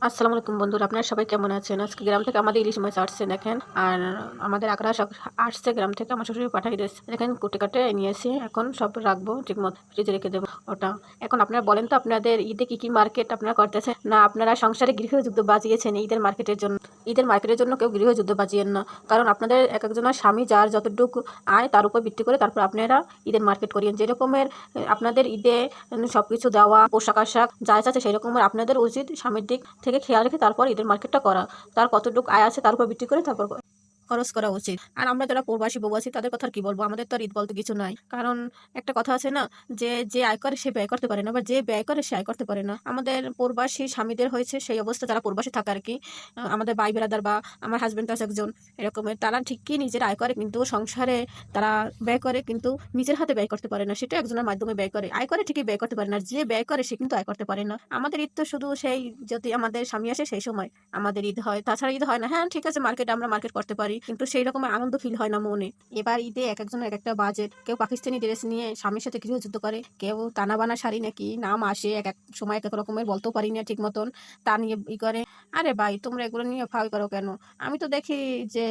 আসসালামু আলাইকুম বন্ধুরা, আপনারা সবাই কেমন আছেন? আজকে গ্রাম থেকে আমাদের ইলিশ মাছ আসছে দেখেন। আর আমাদের আকড়া সব আসছে গ্রাম থেকে, আমার শ্বশুর পাঠাই দিয়েছে। দেখেন কুটে কাটে নিয়ে এসে এখন সব রাখবো ঠিক মতো, ফ্রিজে রেখে দেবো ওটা। এখন আপনারা বলেন তো, আপনাদের ঈদে কি কি মার্কেট আপনারা করতেছেন? না আপনারা সংসারে গৃহযুদ্ধ বাজিয়েছেন ঈদের মার্কেটের জন্য? ঈদের মার্কেটের জন্য কেউ গৃহযুদ্ধ বাজিয়েন না, কারণ আপনাদের এক একজনের স্বামী যার যতটুকু আয় তার উপর ভিত্তি করে তারপর আপনারা ঈদের মার্কেট করিয়েন। যেরকমের আপনাদের ঈদে সব কিছু দেওয়া, পোশাক আশাক যা আছে সেই রকমের আপনাদের উচিত স্বামীর দিক থেকে খেয়াল রেখে তারপর ঈদের মার্কেটটা করা। তার কতটুকু আয় আছে তার উপর ভিত্তি করে তারপর খরচ করা উচিত। আর আমরা যারা প্রবাসী বউ আছি তাদের কথা আর কি বলবো, আমাদের তো আর ঈদ বলতে কিছু নাই। কারণ একটা কথা আছে না, যে যে আয় করে সে ব্যয় করতে পারে না, বা যে ব্যয় করে সে আয় করতে পারে না। আমাদের প্রবাসী স্বামীদের হয়েছে সেই অবস্থা, যারা প্রবাসী থাকে আর কি। আমাদের ভাই বেড়াদার বা আমার হাজবেন্ড আছে একজন এরকমের, তারা ঠিকই নিজের আয় করে কিন্তু সংসারে তারা ব্যয় করে, কিন্তু নিজের হাতে ব্যয় করতে পারে না, সেটা একজনের মাধ্যমে ব্যয় করে। আয় করে ঠিকই ব্যয় করতে পারে না, যে ব্যয় করে সে কিন্তু আয় করতে পারে না। আমাদের ঈদ তো শুধু সেই যদি আমাদের স্বামী আসে সেই সময় আমাদের ঈদ হয়, তাছাড়া ঈদ হয় না। হ্যাঁ ঠিক আছে, মার্কেটে আমরা মার্কেট করতে পারি, কিন্তু সেই রকম আনন্দ ফিল হয় না মনে। এবার ঈদে এক একজনের এক একটা বাজেট। কেউ পাকিস্তানি ড্রেস নিয়ে স্বামীর সাথে গৃহযুদ্ধ করে, কেউ টানা বানা শাড়ি নাকি নাম আসে এক এক সময় এক এক রকমের, বলতেও পারি না ঠিক মতন, তা নিয়ে করে। আরে ভাই, তোমরা এগুলো নিয়ে ফাউ করো কেন? আমি তো দেখি যে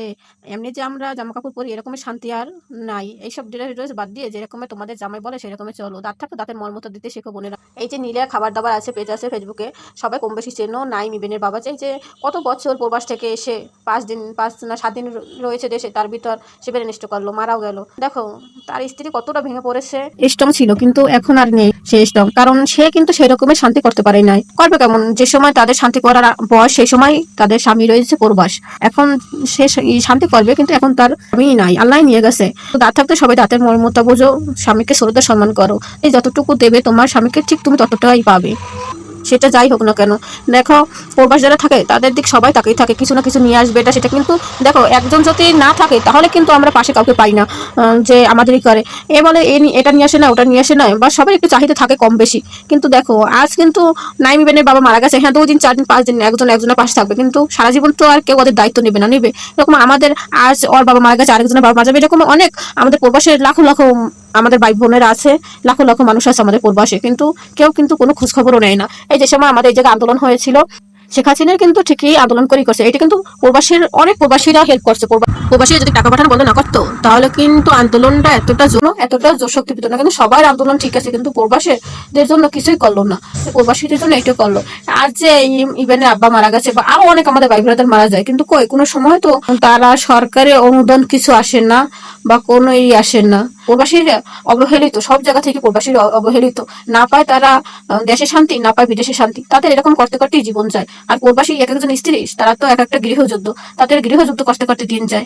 এমনি যে আমরা জামা কাপড় পরি এরকমের শান্তি আর নাই। এইসব ড্রেস ড্রেস বাদ দিয়ে যেরকমের তোমাদের জামাই বলে সেরকমের চলো। দাঁত থাকো দাঁতের মর্মতা দিতে শেখো বোনেরা। এই যে নীলা খাবার দাবার আছে, পেজ আছে ফেসবুকে, সবাই কম বেশি চেনো। নাইম ইবেনের বাবা যে কত বছর প্রবাস থেকে এসে 5 দিন 5 না 7 দিন রয়েছে দেশে, তার ভিতর সে ব্রেন স্ট্রোক করলো, মারাও গেল। দেখো তার স্ত্রী কতটা ভেঙে পড়েছে। স্ট্রং ছিল কিন্তু এখন আর নেই সে স্ট্রং, কারণ সে কিন্তু সেই রকমের শান্তি করতে পারে নাই। করবে কেমন? যে সময় তাদের শান্তি করার বয়স সেই সময় তাদের স্বামী রয়েছে প্রবাস। এখন সে শান্তি করবে, কিন্তু এখন তার স্বামী নাই, আল্লাহ নিয়ে গেছে। তো দাঁত থাকতে সবাই দাঁতের মর্মতা বোঝো, স্বামীকে শ্রদ্ধা সম্মান করো। এই যতটুকু দেবে তোমার স্বামীকে ঠিক তুমি ততটাই পাবে, সেটা যাই হোক না কেন। দেখো প্রবাস যারা থাকে তাদের দিক সবাই তাকেই থাকে, কিছু না কিছু নিয়ে আসবে এটা সেটা, কিন্তু দেখো একজন যদি না থাকে তাহলে কিন্তু আমরা পাশে কাউকে পাই না যে আমাদেরই করে এ বলে এটা নিয়ে আসে না ওটা নিয়ে আসে না, বা সবার একটু চাহিদা থাকে কম বেশি। কিন্তু দেখো আজ কিন্তু নাইম ইবেনের বাবা মারা গেছে, হ্যাঁ 2 দিন 4 দিন 5 দিন একজনের পাশে থাকবে, কিন্তু সারা জীবন তো আর কেউ ওদের দায়িত্ব নেবে না, নেবে। এরকম আমাদের আজ ওর বাবা মারা গেছে আরেকজনের বাবা মারা যাবে, এরকম অনেক আমাদের প্রবাসের লাখো লাখো আমাদের ভাই বোনেরা আছে, লাখো লাখো মানুষ আছে আমাদের প্রবাসে, কিন্তু কেউ কিন্তু কোনো খোঁজ খবরও নেয় না। এই যে সময় আমাদের এই জায়গায় আন্দোলন হয়েছিল, শেখ হাসিনার কিন্তু ঠিকই আন্দোলন করে করছে, এটা কিন্তু প্রবাসীর অনেক প্রবাসীরা হেল্প করছে। প্রবাসীরা যদি টাকা পাঠানো বন্ধ না করতো তাহলে কিন্তু আন্দোলনটা এতটা শক্তি পেত না। কিন্তু সবার আন্দোলন ঠিক আছে, কিন্তু প্রবাসীদের জন্য কিছুই করলো না, প্রবাসীদের জন্য এটা করলো। আর যে ইভেনের আব্বা মারা গেছে বা আরো অনেক আমাদের ভাই বোনেদের মারা যায়, কিন্তু কই কোনো সময় তো তারা সরকারের অনুদান কিছু আসে না বা কোনো আসে না। প্রবাসীরা অবহেলিত, সব জায়গা থেকে প্রবাসীরা অবহেলিত। না পায় তারা দেশে শান্তি, না পায় বিদেশে শান্তি, তাদের এরকম করতে করতেই জীবন যায়। আর প্রবাসী এক একজন স্ত্রী, তারা তো এক একটা গৃহযুদ্ধ, তাদের গৃহযুদ্ধ করতে করতে দিন যায়।